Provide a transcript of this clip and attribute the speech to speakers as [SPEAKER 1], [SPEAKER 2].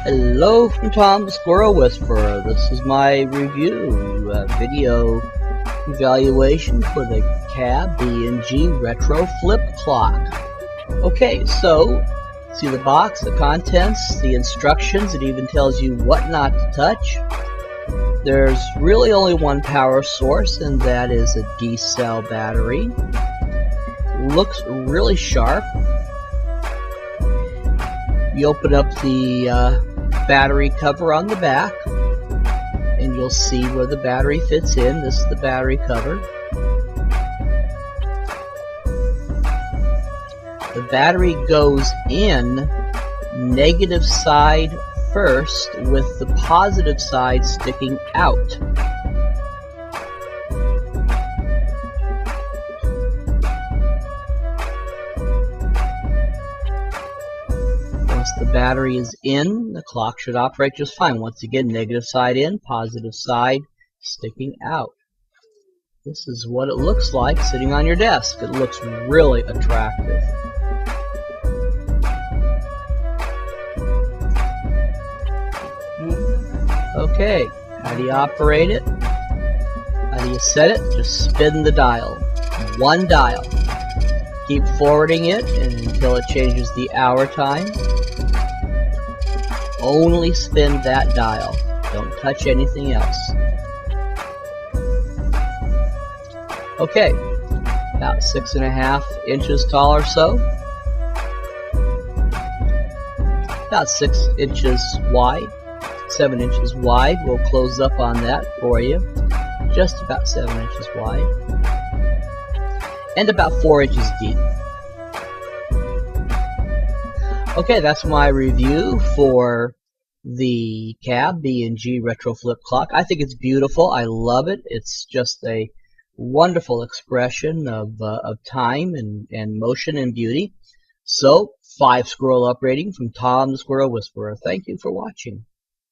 [SPEAKER 1] Hello from Tom the Squirrel Whisperer. This is my review video evaluation for the Kabb BNG Retro Flip Clock. Okay, so see the box, the contents, the instructions. It even tells you what not to touch. There's really only one power source, and that is a D-cell battery. Looks really sharp. You open up the battery cover on the back, and you'll see where the battery fits in. This is the battery cover. The battery goes in negative side first, with the positive side sticking out. Once the battery is in, the clock should operate just fine. Once again, negative side in, positive side sticking out. This is what it looks like sitting on your desk. It looks really attractive. Okay, how do you operate it? How do you set it? Just spin the dial. One dial. Keep forwarding it until it changes the hour time. Only spin that dial. Don't touch anything else. Okay, about 6.5 inches tall or so. About 6 inches wide. 7 inches wide. We'll close up on that for you. Just about 7 inches wide. And about 4 inches deep. Okay, that's my review for the Kabb BNG Retro Flip Clock. I think it's beautiful. I love it. It's just a wonderful expression of time and motion and beauty. So, 5 squirrel up rating from Tom the Squirrel Whisperer. Thank you for watching.